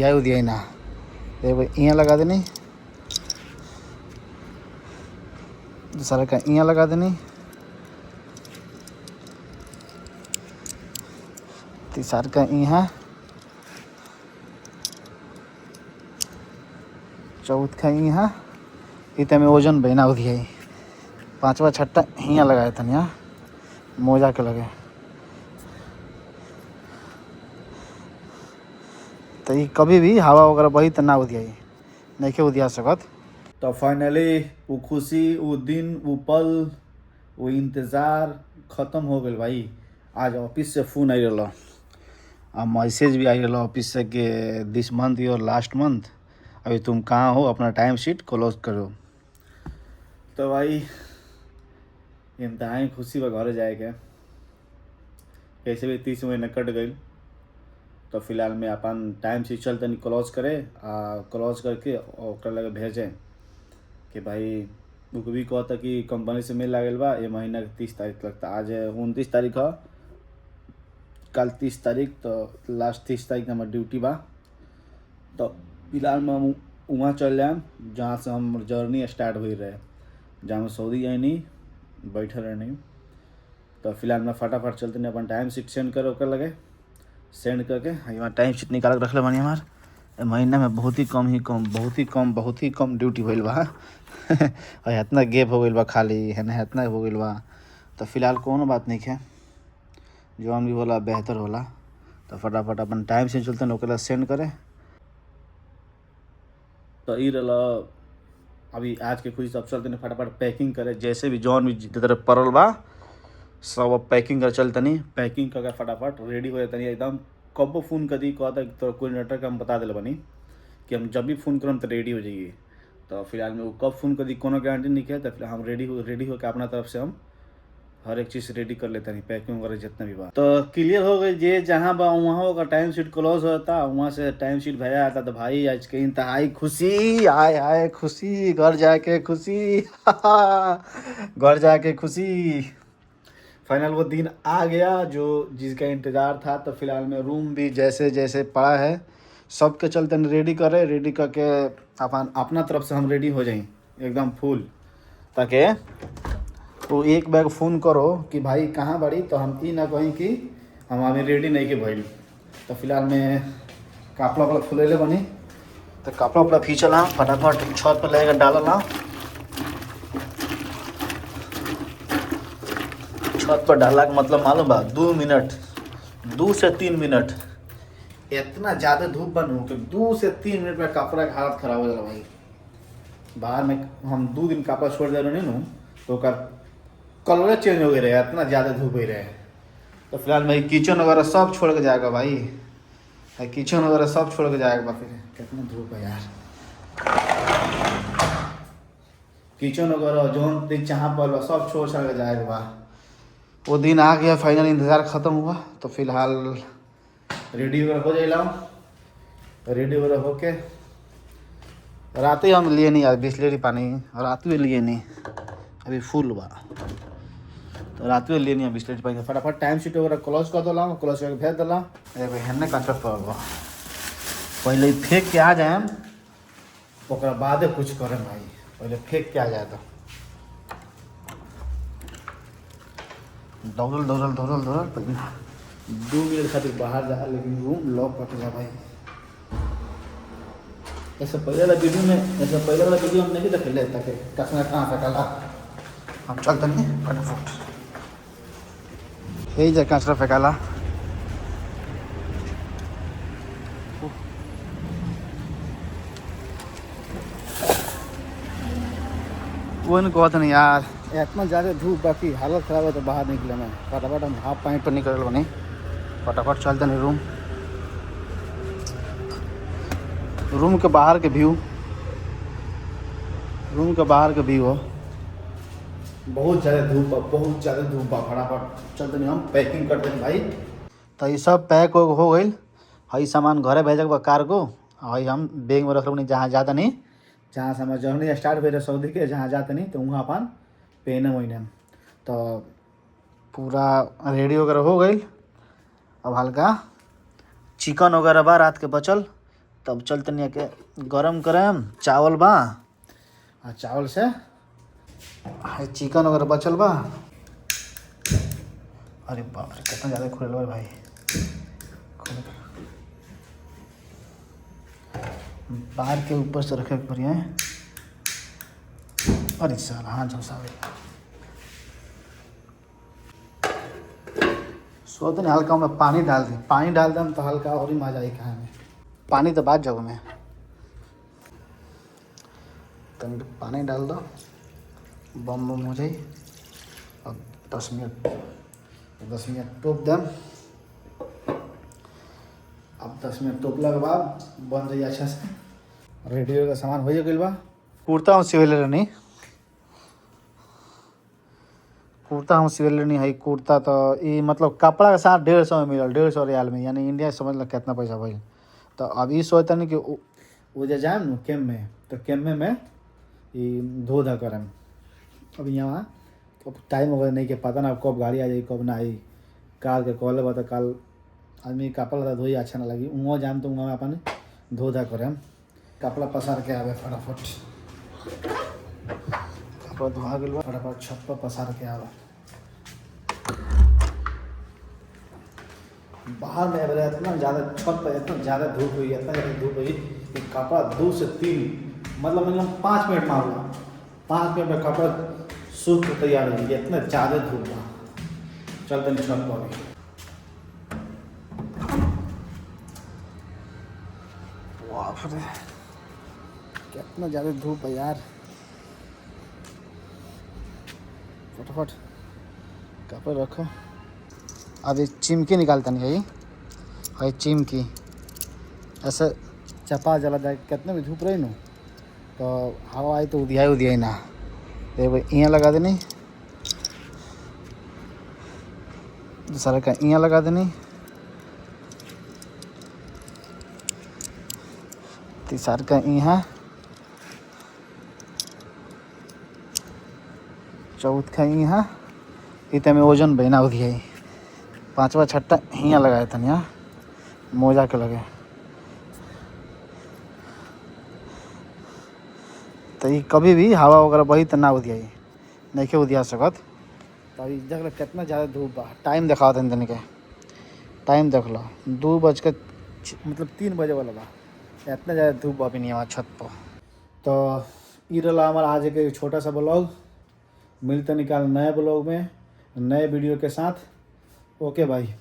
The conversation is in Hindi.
दिया दिया ना देखो यहाँ लगा देनी, दूसरा का यहाँ लगा देनी, तीसरा का यहाँ, चौथ का यहाँ, इतने में वजन बहना हो दिया, पांचवा छठा यहाँ लगाया था यहाँ मोजा के लगे, तो ये कभी भी हवा वगैरह बही तो ना हो दिया, नहीं के उदिया सकत। तो फाइनली वो खुशी, वो दिन, वो पल, वो इंतज़ार ख़त्म हो गए भाई। आज ऑफिस से फ़ोन आई रहा और मैसेज भी आई रहा ऑफिस से कि this month your last month, अभी तुम कहाँ हो, अपना टाइम शीट क्लोज करो। तो भाई इंतहाई खुशी पर घर जाएगा, कैसे भी 30 महीने कट गई। तो फिलहाल में अपन टाइम शीट चलते नहीं क्लोज करे, क्लोज करके और लगे भेजें कि भाई वो भी कहता कि कंपनी से मेल लागल बा, ये महीना के 30 तारीख लगता। आज 29 तारीख है, कल 30 तारीख, तो लास्ट 30 तारीख हमारे ड्यूटी बा। तो फिलहाल में हम वहाँ चल जाए जहाँ से हम जर्नी स्टार्ट हुई रहे, जहाँ में सऊदी आई नहीं बैठे रहे नहीं। तो फिलहाल में फटाफट चलते नहीं, अपन टाइम शीट सेंड करे ओकर लगे, सेंड करके यहाँ टाइम शीट निकाल के रख ले बनी हमारे महीना में बहुत ही कम ड्यूटी भइल बा और इतना गैप हो गई बा, खाली है ना इतना हो गई बा। तो फिलहाल कोनो बात नहीं है, जो हम भी बोला बेहतर होला। तो फटाफट अपन टाइम से चलते हैं ओकरा सेंड करे। तो ये रहा अभी आज के खुशी सब चलते हैं, फटाफट पैकिंग करे, जैसे भी जौन भी जितने तरह पड़ल बा सब अब पैकिंग कर चलते नहीं, पैकिंग करके फटाफट रेडी हो जाता नहीं एकदम। कब फ़ोन कर दी कहता तो कोऑर्डिनेटर का हम बता दिल बनी कि हम जब भी फ़ोन करम तो रेडी हो जाइए। तो फिलहाल में वो कब फ़ोन कर दी कोनो गारंटी नहीं है। तो फिर हम रेडी हो के अपना तरफ से हम हर एक चीज़ रेडी कर लेते नहीं, पैकिंग वगैरह जितना भी बात। तो क्लियर हो गई, जे जहाँ बा वहाँ होगा टाइम शीट क्लोज होता, वहाँ से टाइम शीट भेजा आता। तो भाई आज के इंतहाई खुशी, आए खुशी, घर जाके खुशी घर जाके खुशी। फाइनल वो दिन आ गया जो जिसका इंतज़ार था। तो फिलहाल में रूम भी जैसे जैसे पड़ा है सब के चलते रेडी करे, रेडी करके अपना तरफ से हम रेडी हो जाएं एकदम फुल, ताकि तो एक बैग फ़ोन करो कि भाई कहाँ बड़ी, तो हम ई ना कहीं कि हम अभी रेडी नहीं के भइल। तो फिलहाल में कपड़ा वपड़ा खुलेले बनी, तो कपड़ा वपड़ा खींचला फटाफट छत पर लेकर डालला, छत पर डाला का मतलब मालूम बा 2 से 3 मिनट इतना ज़्यादा धूप बनू कि 2 से 3 मिनट में कपड़ा का हालत खराब हो जाला भाई। बाहर में हम 2 दिन कपड़ा छोड़ दे रहे नहीं तो कलर चेंज हो गए रहे, इतना ज़्यादा धूप ही रहे। तो फिलहाल मैं किचन वगैरह सब छोड़ के जाएगा भाई, किचन वगैरह सब छोड़ के जाएगा। फिर कितना धूप है यार, किचन वगैरह जो जहाँ पर सब छोड़ के जाएगा। वो दिन आ गया, फाइनल इंतज़ार ख़त्म हुआ। तो फिलहाल रेडी वगैरह हो जाइला, रेडी वगैरह होके रात ही हम लिए नहीं यार बिस्लेरी पानी, रात में लिए नहीं, अभी फुल बा तो रात में लिए नहीं बिस्लेरी पानी। फटाफट टाइम शीट वगैरह क्लोज कर दिला, क्लोज करके भेज दिला। अरे हेन्ने कंचर पर पहले फेंक के आ जाए, ओकरा बादे कुछ करें भाई, पहले फेंक के आ जाए। तो दौड़ल पहले 2 मिनट खातिर बाहर जा, लेकिन रूम लॉक कर जा भाई। ऐसे पहले वाला वीडियो में नहीं देख ले ताकि कसना कहाँ फेंकला, हम चलते नहीं फटाफट यही जा कचरा फेंकाला। वो नहीं कहते नहीं यार, इतना ज़्यादा धूप बाकी हालत ख़राब है। तो बाहर निकले मैं फटाफट, हम हाफ पैंट पर निकल बने, फटाफट चलते नहीं रूम के बाहर के व्यू, हो बहुत ज़्यादा धूप बा, फटाफट चलते नहीं हम पैकिंग करते हैं भाई। तो ये सब पैक हो गई, हई सामान घरे भेजे के कार्गो, हई हम बैग में रख लो जहाँ जाता नहीं, जहाँ से हमारे जर्नी स्टार्ट हुई रहे सऊदी के, जहाँ जाते नहीं तो वहाँ अपन पहने वहीने। तो पूरा रेडी वगैरह हो गई। अब हल्का चिकन वगैरह बा रात के बचल, तब चल तनिया के गरम करम चावल बा आ चावल से चिकन वगैरह बचल बा। अरे बाप रे कितना ज़्यादा खुलल बा भाई। बार के ऊपर से रखे बढ़िया है। अरे सर हाँ झुसावे सोच नहीं हल्का में पानी डाल दी। पानी डाल दम तो हल्का और ही मजा आई खाए में। पानी तो बाद जग में तन पानी डाल दो बम बम हो जाए। अब 10 मिनट टोप दें। अब 10 मिनट टोपला के बाद बन जाइए अच्छा से। रेडियो का सामान हो गई बा। कुर्ता हम सिवेले नहीं है। कुर्ता तो ये मतलब कपड़ा के साथ 150 में मिलल 150 रियाल में, यानी इंडिया समझ लो कितना पैसा भइल। तो अब ये सोचता नहीं कि वो जो जाए न कैम्प में तो कैम्प में ये धो धा करम। अब यहाँ अब टाइम वगैरह नहीं के पता ना कब गाड़ी आ जाए कब ना आई। काल के कॉल बता काल आदमी कपड़ा धोई अच्छा ना लगी। वहाँ जाम तो वहाँ अपन धो धा करम। कपड़ा पसार के आवे फटाफट। कपड़ा धोआ गया फटाफट छत पर पसार के आवे। बाहर में अगर इतना ज़्यादा छत पर इतना ज़्यादा धूप हुई कि कपड़ा 2 से 3 मतलब मिनिमम 5 मिनट में हुआ। 5 मिनट में कपड़ा सूख के तैयार हो गया। इतना ज़्यादा धूप हुआ। चलते नहीं छत पर भी वाह कितना ज़्यादा धूप है यार। फटाफट कपड़ा रखो। अब ये चिमकी निकालता नहीं है चिमकी ऐसे चपा जला जाए। कितना भी धूप रही न तो हवा आई तो उदिया ना। तो यहाँ लगा देनी दूसरा का यहाँ लगा देनी तीसरा का यहाँ चौथ का यहाँ इतने में वजन बहना उदिया। 5वां छट्टा यहाँ लगाया था यहाँ मोजा के लगे। तो ये कभी भी हवा वगैरह बही तो ना उदिया नहीं के उदिया सकत। तो अभी देख लो कितना ज़्यादा धूप बा। टाइम दिखाओ दिन के टाइम देख लो 2 बज के मतलब 3 बजे वाला बा। इतना ज़्यादा धूप बा भी नहीं हमारा छत पर। तो ये रहा हमारा आज के छोटा सा ब्लॉग। मिलते निकाल नए ब्लॉग में नए वीडियो के साथ। ओके भाई।